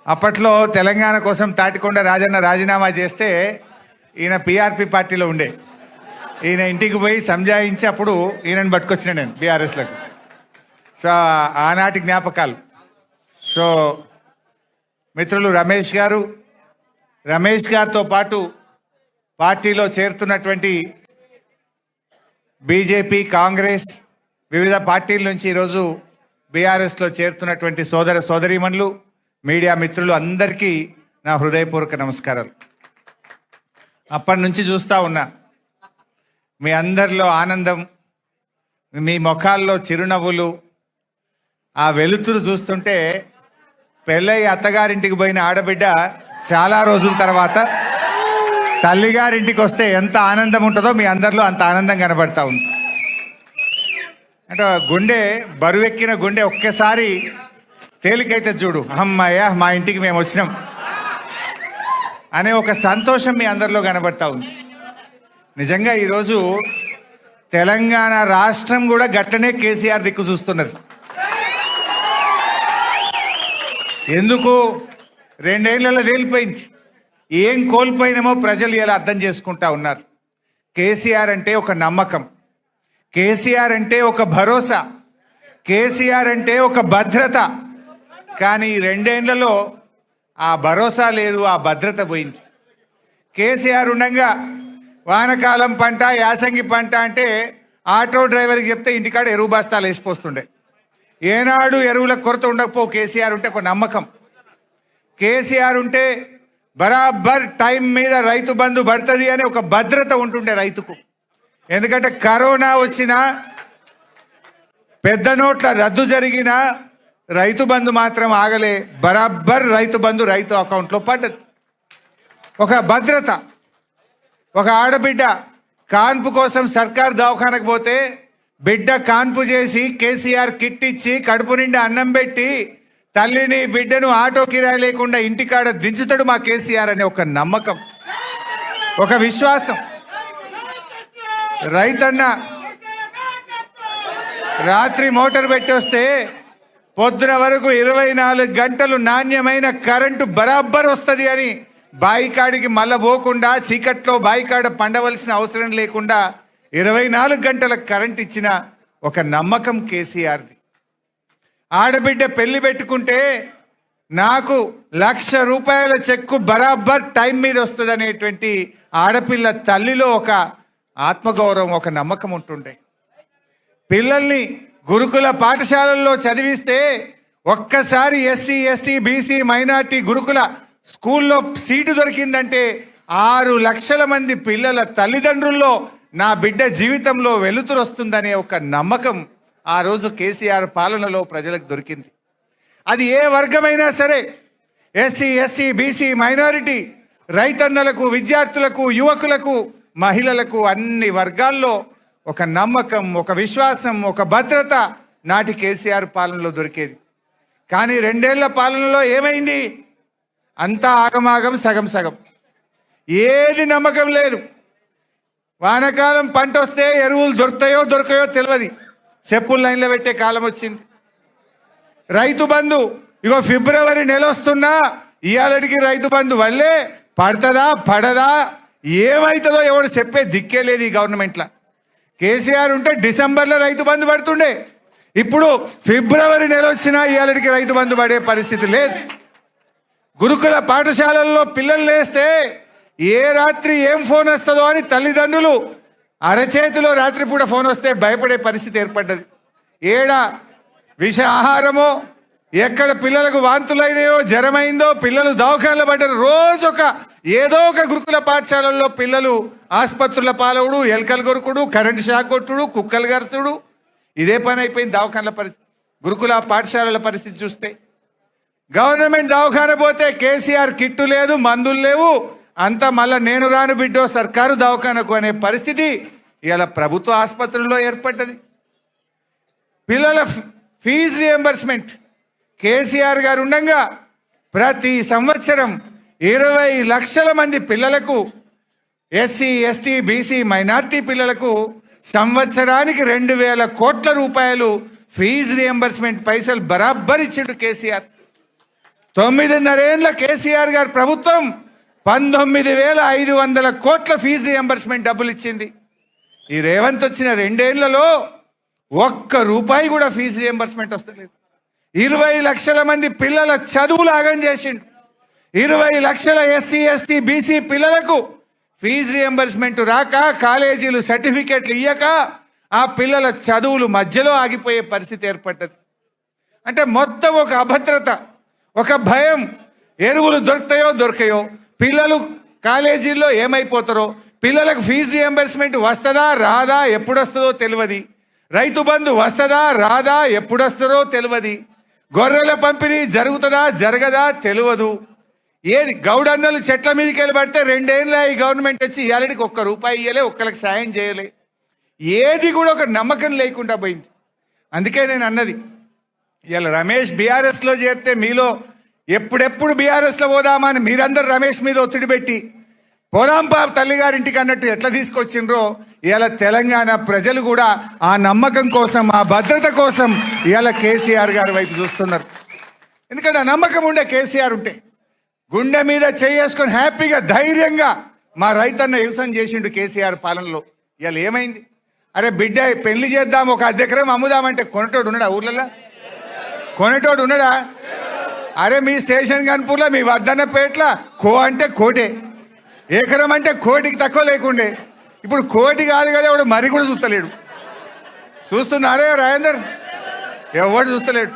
అప్పట్లో తెలంగాణ కోసం తాటికొండ రాజన్న రాజీనామా చేస్తే ఈయన పిఆర్పి పార్టీలో ఉండే. ఈయన ఇంటికి పోయి సంజాయించి అప్పుడు ఈయనని పట్టుకొచ్చిన నేను బీఆర్ఎస్లకు. సో ఆనాటి జ్ఞాపకాలు. సో మిత్రులు రమేష్ గారితో పాటు పార్టీలో చేరుతున్నటువంటి బీజేపీ, కాంగ్రెస్, వివిధ పార్టీల నుంచి ఈరోజు బీఆర్ఎస్లో చేరుతున్నటువంటి సోదరీమణులు, మీడియా మిత్రులు అందరికీ నా హృదయపూర్వక నమస్కారాలు. అప్పటి నుంచి చూస్తూ ఉన్నా మీ అందరిలో ఆనందం, మీ ముఖాల్లో చిరునవ్వులు, ఆ వెలుతురు చూస్తుంటే పెళ్ళై అత్తగారింటికి పోయిన ఆడబిడ్డ చాలా రోజుల తర్వాత తల్లిగారింటికి వస్తే ఎంత ఆనందం ఉంటుందో మీ అందరిలో అంత ఆనందం కనబడతా ఉంది. అంటే గుండె బరువెక్కిన గుండె ఒక్కసారి తేలికైతే చూడు, అమ్మయ్య మా ఇంటికి మేము వచ్చినాం అనే ఒక సంతోషం మీ అందరిలో కనబడతా ఉంది. నిజంగా ఈరోజు తెలంగాణ రాష్ట్రం కూడా గట్లనే కేసీఆర్ దిక్కు చూస్తున్నది. ఎందుకు 2 ఏళ్లలో తేలిపోయింది. ఏం కోల్పోయినామో ప్రజలు ఇలా అర్థం చేసుకుంటా ఉన్నారు. కేసీఆర్ అంటే ఒక నమ్మకం, కేసీఆర్ అంటే ఒక భరోసా, కేసీఆర్ అంటే ఒక భద్రత. కానీ 2 ఏళ్లలో ఆ భరోసా లేదు, ఆ భద్రత పోయింది. కేసీఆర్ ఉండగా వానకాలం పంట, యాసంగి పంట అంటే ఆటో డ్రైవర్కి చెప్తే ఇంటికాడ ఎరువు బస్తాలు వేసిపోతుండే. ఏనాడు ఎరువుల కొరత ఉండకపో. కేసీఆర్ ఉంటే ఒక నమ్మకం. కేసీఆర్ ఉంటే బరాబర్ టైం మీద రైతు బంధు పడుతుంది అని ఒక భద్రత ఉంటుండే రైతుకు. ఎందుకంటే కరోనా వచ్చినా, పెద్ద నోట్ల రద్దు జరిగినా రైతు బంధు మాత్రం ఆగలే. బరాబర్ రైతు బంధు రైతు అకౌంట్లో పడ్డది. ఒక భద్రత. ఒక ఆడబిడ్డ కాన్పు కోసం సర్కార్ దవాఖానకు పోతే బిడ్డ కాన్పు చేసి కేసీఆర్ కిట్ ఇచ్చి కడుపు నిండా అన్నం పెట్టి తల్లిని బిడ్డను ఆటో కిరాయి లేకుండా ఇంటికాడ దించుతాడు మా కేసీఆర్ అనే ఒక నమ్మకం, ఒక విశ్వాసం. రైతన్న రాత్రి మోటార్ పెట్టి వస్తే పొద్దున వరకు 24 గంటలు నాణ్యమైన కరెంటు బరాబర్ వస్తుంది అని బాయికాడికి మళ్ళా పోకుండా, చీకట్లో బాయికాడ పండవలసిన అవసరం లేకుండా 24 గంటల కరెంట్ ఇచ్చిన ఒక నమ్మకం కేసీఆర్ది. ఆడబిడ్డ పెళ్లి పెట్టుకుంటే నాకు ₹1,00,000 చెక్కు బరాబర్ టైం మీద వస్తుంది అనేటువంటి ఆడపిల్ల తల్లిలో ఒక ఆత్మగౌరవం, ఒక నమ్మకం ఉంటుండే. పిల్లల్ని గురుకుల పాఠశాలల్లో చదివిస్తే ఒక్కసారి ఎస్సీ, ఎస్టీ, బీసీ, మైనార్టీ గురుకుల స్కూల్లో సీటు దొరికిందంటే 6 లక్షల మంది పిల్లల తల్లిదండ్రుల్లో నా బిడ్డ జీవితంలో వెలుతురు వస్తుందనే ఒక నమ్మకం ఆ రోజు కేసీఆర్ పాలనలో ప్రజలకు దొరికింది. అది ఏ వర్గమైనా సరే, ఎస్సీ, ఎస్టీ, బీసీ, మైనారిటీ, రైతన్నలకు, విద్యార్థులకు, యువకులకు, మహిళలకు, అన్ని వర్గాల్లో ఒక నమ్మకం, ఒక విశ్వాసం, ఒక భద్రత నాటి కేసీఆర్ పాలనలో దొరికేది. కానీ 2 ఏళ్ల పాలనలో ఏమైంది? అంతా ఆగమాగం, సగం సగం. ఏది నమ్మకం లేదు. వానకాలం పంట వస్తే ఎరువులు దొరుకుతాయో దొరకయో తెలియదు. చెప్పులు లైన్లో పెట్టే కాలం వచ్చింది. రైతు బంధు ఇగో ఫిబ్రవరి నెల వస్తున్నా ఇవాళకి రైతు బంధు వల్లే పడుతుందా పడదా ఏమవుతుందో ఎవడు చెప్పే దిక్కే లేదు ఈ గవర్నమెంట్లో. కేసీఆర్ ఉంటే డిసెంబర్లో రైతు బంధు పడుతుండే. ఇప్పుడు ఫిబ్రవరి నెల వచ్చినా ఇవాళకి రైతు బంధు పడే పరిస్థితి లేదు. గురుకుల పాఠశాలల్లో పిల్లలు లేస్తే ఏ రాత్రి ఏం ఫోన్ వస్తుందో అని తల్లిదండ్రులు అరచేతిలో రాత్రిపూట ఫోన్ వస్తే భయపడే పరిస్థితి ఏర్పడ్డది. ఏడ విష ఆహారమో, ఎక్కడ పిల్లలకు వాంతులైనాయో, జ్వరమైందో, పిల్లలు దవాఖానలో పడ్డారు. రోజు ఏదో ఒక గురుకుల పాఠశాలల్లో పిల్లలు ఆసుపత్రుల పాలవుడు, ఎలకలు కొరుకుడు, కరెంటు షాక్ కొట్టుడు, కుక్కలు గరచుడు, ఇదే పని అయిపోయింది దవాఖానల పరిస్థితి. గురుకుల పాఠశాలల పరిస్థితి చూస్తే గవర్నమెంట్ దవాఖాన పోతే కేసీఆర్ కిట్టు లేదు, మందులు లేవు, అంతా మళ్ళీ నేను రాను బిడ్డో సర్కారు దవాఖానకు అనే పరిస్థితి ఇలా ప్రభుత్వ ఆసుపత్రుల్లో ఏర్పడ్డది. పిల్లల ఫీజు రియంబర్స్మెంట్ కేసీఆర్ గారు ఉండగా ప్రతి సంవత్సరం 20 లక్షల మంది పిల్లలకు, ఎస్సీ, ఎస్టీ, బీసీ, మైనార్టీ పిల్లలకు సంవత్సరానికి 2,000 కోట్ల రూపాయలు ఫీజు రియంబర్స్మెంట్ పైసలు బరాబర్ ఇచ్చిండు కేసీఆర్. 9.5 ఏళ్ల కేసీఆర్ గారి ప్రభుత్వం 19,500 కోట్ల ఫీజు రియంబర్స్మెంట్ డబ్బులు ఇచ్చింది. ఈ రేవంత్ వచ్చిన 2 ఏళ్లలో ఒక్క రూపాయి కూడా ఫీజు రియంబర్స్మెంట్ వస్తలేదు. 20 లక్షల మంది పిల్లల చదువులు ఆగం చేసిండు. 20 లక్షల ఎస్సీ ఎస్టీ బీసీ పిల్లలకు ఫీజు రియంబర్స్మెంట్ రాక, కాలేజీలు సర్టిఫికెట్లు ఇయ్యక ఆ పిల్లల చదువులు మధ్యలో ఆగిపోయే పరిస్థితి ఏర్పడ్డది. అంటే మొత్తం ఒక అభద్రత, ఒక భయం. ఎరువులు దొరకయో, పిల్లలు కాలేజీల్లో ఏమైపోతారో, పిల్లలకు ఫీజు రియంబర్స్మెంట్ వస్తుందా రాదా, ఎప్పుడు వస్తుందో తెలియదు. రైతు బంధు వస్తుందా రాదా, ఎప్పుడు వస్తుందో తెలియదు. గొర్రెల పంపిణీ జరుగుతుందా జరగదా తెలియదు. ఏది గౌడన్నలు చెట్ల మీదకి వెళ్ళి పడితే 2 ఏళ్ళ ఈ గవర్నమెంట్ వచ్చి ఇవాళకి ఒక్క రూపాయి ఇయ్యలే, ఒక్కరికి సాయం చేయలే. ఏది కూడా ఒక నమ్మకం లేకుండా పోయింది. అందుకే నేను అన్నది, ఇవాళ రమేష్ బీఆర్ఎస్లో చేరితే మీలో ఎప్పుడెప్పుడు బీఆర్ఎస్లో పోదామా అని మీరందరూ రమేష్ మీద ఒత్తిడి పెట్టి పోదాం పాప తల్లిగారింటికి అన్నట్టు ఎట్లా తీసుకొచ్చిండ్రో, ఇవాళ తెలంగాణ ప్రజలు కూడా ఆ నమ్మకం కోసం, ఆ భద్రత కోసం ఇవాళ కేసీఆర్ గారి వైపు చూస్తున్నారు. ఎందుకంటే ఆ నమ్మకం ఉండే కేసీఆర్ ఉంటే గుండె మీద చేసుకొని హ్యాపీగా ధైర్యంగా మా రైతన్న వ్యవసాయం చేసిండు కేసీఆర్ పాలనలో. ఇవాళ ఏమైంది? అరే బిడ్డ పెళ్లి చేద్దాం, ఒక 10 ఎకరం అమ్ముదామంటే కొనేటోడు ఉన్నాడా? ఊర్లలో కొనేటోడు ఉన్నాడా? అరే మీ స్టేషన్ కనుపూర్లో, మీ వర్ధన్నపేట్ల అంటే కోటే, ఎకరం అంటే కోటికి తక్కువ లేకుండే. ఇప్పుడు కోటి కాదు కదా, వాడు మరి కూడా చూస్తలేడు. చూస్తున్నా అరే రాజేందర్, ఎవడు చూస్తలేడు.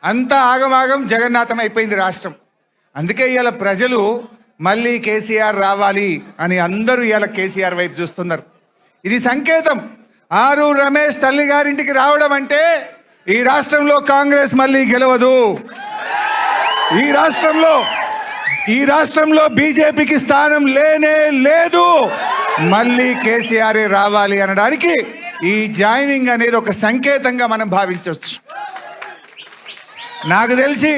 అంత ఆగం జగన్నాథం అయిపోయింది రాష్ట్రం. అందుకే ఇవాళ ప్రజలు మళ్ళీ కేసీఆర్ రావాలి అని అందరూ ఇవాళ కేసీఆర్ వైపు చూస్తున్నారు. ఇది సంకేతం. ఆరు రమేష్ తల్లి గారింటికి రావడం అంటే ఈ రాష్ట్రంలో కాంగ్రెస్ మళ్ళీ గెలవదు. ఈ రాష్ట్రంలో బీజేపీకి స్థానం లేనే లేదు. మళ్ళీ కేసీఆర్ రావాలి అనడానికి ఈ జాయినింగ్ అనేది ఒక సంకేతంగా మనం భావించవచ్చు. నాకు తెలిసి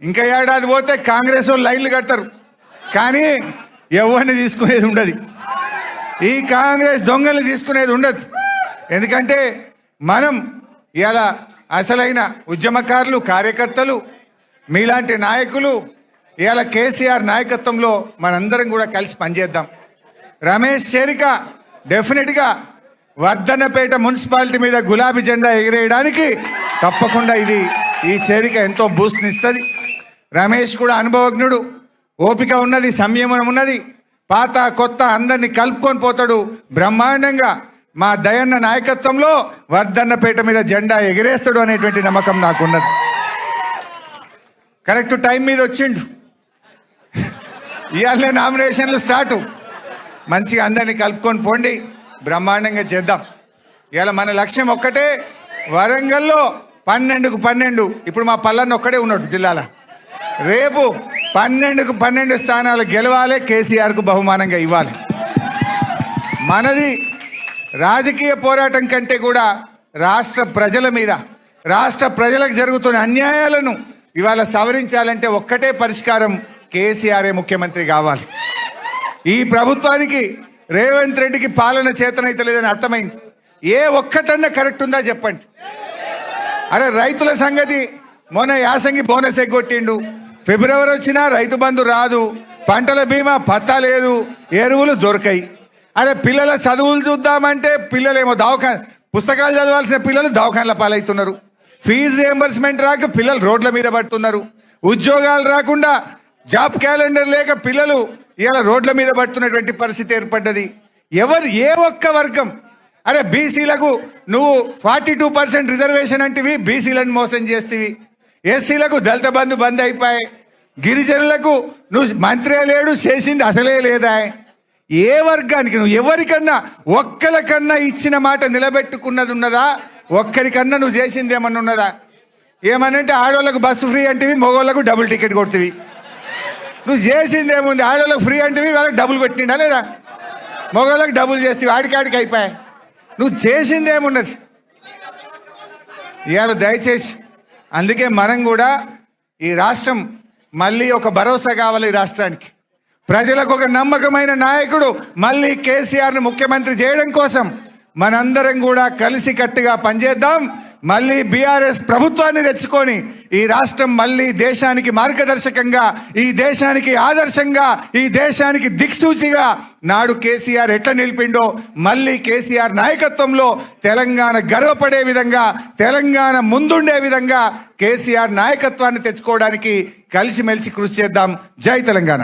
ఇంకా ఏడాది పోతే కాంగ్రెస్ వాళ్ళు లైన్లు కడతారు, కానీ ఎవరిని తీసుకునేది ఉండదు. ఈ కాంగ్రెస్ దొంగల్ని తీసుకునేది ఉండదు. ఎందుకంటే మనం ఇలా అసలైన ఉద్యమకారులు, కార్యకర్తలు, మీలాంటి నాయకులు ఇవాళ కేసీఆర్ నాయకత్వంలో మనందరం కూడా కలిసి పనిచేద్దాం. రమేష్ చేరిక డెఫినెట్గా వర్ధన్నపేట మున్సిపాలిటీ మీద గులాబీ జెండా ఎగిరేయడానికి తప్పకుండా ఈ చేరిక ఎంతో బూస్ట్నిస్తుంది. రమేష్ కూడా అనుభవజ్ఞుడు, ఓపిక ఉన్నది, సంయమనం ఉన్నది. పాత కొత్త అందరినీ కలుపుకొని పోతాడు బ్రహ్మాండంగా. మా దయన్న నాయకత్వంలో వర్ధన్నపేట మీద జెండా ఎగిరేస్తాడు అనేటువంటి నమ్మకం నాకున్నది. కరెక్ట్ టైం మీద వచ్చిండు. ఇవాళ నామినేషన్లు స్టార్టు. మంచిగా అందరినీ కలుపుకొని పోండి, బ్రహ్మాండంగా చేద్దాం. ఇవాళ మన లక్ష్యం ఒక్కటే, వరంగల్లో 12కు 12. ఇప్పుడు మా పల్లన్న ఒక్కడే ఉన్నాడు జిల్లాలో. రేపు 12కు 12 స్థానాలు గెలవాలి, కేసీఆర్కు బహుమానంగా ఇవ్వాలి. మనది రాజకీయ పోరాటం కంటే కూడా రాష్ట్ర ప్రజల మీద, రాష్ట్ర ప్రజలకు జరుగుతున్న అన్యాయాలను ఇవాళ సవరించాలంటే ఒక్కటే పరిష్కారం, కేసీఆర్ ముఖ్యమంత్రి కావాలి. ఈ ప్రభుత్వానికి రేవంత్ రెడ్డికి పాలన చేతనైతే లేదని అర్థమైంది. ఏ ఒక్కటన్నా కరెక్ట్ ఉందా చెప్పండి. అరే రైతుల సంగతి, మొన్న యాసంగి బోనస్ ఎగ్గొట్టిండు. ఫిబ్రవరి వచ్చినా రైతు బంధు రాదు, పంటల బీమా పత్తా లేదు, ఎరువులు దొరకాయి. అరే పిల్లల చదువులు చూద్దామంటే పిల్లలేమో పుస్తకాలు చదవాల్సిన పిల్లలు దవాఖానల పాలవుతున్నారు. ఫీజు రియంబర్స్మెంట్ రాక పిల్లలు రోడ్ల మీద పడుతున్నారు. ఉద్యోగాలు రాకుండా, జాబ్ క్యాలెండర్ లేక పిల్లలు ఇలా రోడ్ల మీద పడుతున్నటువంటి పరిస్థితి ఏర్పడ్డది. ఏ ఒక్క వర్గం, అరే బీసీలకు నువ్వు 42% రిజర్వేషన్ అంటివి, బీసీలను మోసం చేస్తేవి. ఎస్సీలకు దళిత బంధు బంద్ అయిపోయాయి. గిరిజనులకు నువ్వు మంత్రే లేడు, చేసింది అసలే లేదా. ఏ వర్గానికి నువ్వు ఎవరికన్నా ఒక్కరికన్నా ఇచ్చిన మాట నిలబెట్టుకున్నది ఉన్నదా? ఒక్కరికన్నా నువ్వు చేసింది ఏమన్నా ఉన్నదా? ఏమనంటే ఆడవాళ్ళకు బస్సు ఫ్రీ అంటివి, మగవాళ్ళకు డబుల్ టికెట్ కొడుతుంది. నువ్వు చేసింది ఏముంది? ఆడవాళ్ళకు ఫ్రీ అంటివి, వాళ్ళకి డబుల్ కొట్టిండా లేదా? మగవాళ్ళకి డబుల్ చేస్తే ఆడికాడికి అయిపోయాయి. నువ్వు చేసింది ఏమున్నది? ఇవాళ దయచేసి అందుకే మనం కూడా ఈ రాష్ట్రం మళ్ళీ ఒక భరోసా కావాలి. ఈ రాష్ట్రానికి ప్రజలకు ఒక నమ్మకమైన నాయకుడు మళ్ళీ కేసీఆర్ను ముఖ్యమంత్రి చేయడం కోసం మనందరం కూడా కలిసికట్టుగా పనిచేద్దాం. మళ్ళీ బీఆర్ఎస్ ప్రభుత్వాన్ని తెచ్చుకొని ఈ రాష్ట్రం మళ్ళీ దేశానికి మార్గదర్శకంగా, ఈ దేశానికి ఆదర్శంగా, ఈ దేశానికి దిక్సూచిగా నాడు కేసీఆర్ ఎట్లా నిలిపిండో మళ్ళీ కేసీఆర్ నాయకత్వంలో తెలంగాణ గర్వపడే విధంగా, తెలంగాణ ముందుండే విధంగా కేసీఆర్ నాయకత్వాన్ని తెచ్చుకోవడానికి కలిసిమెలిసి కృషి చేద్దాం. జై తెలంగాణ.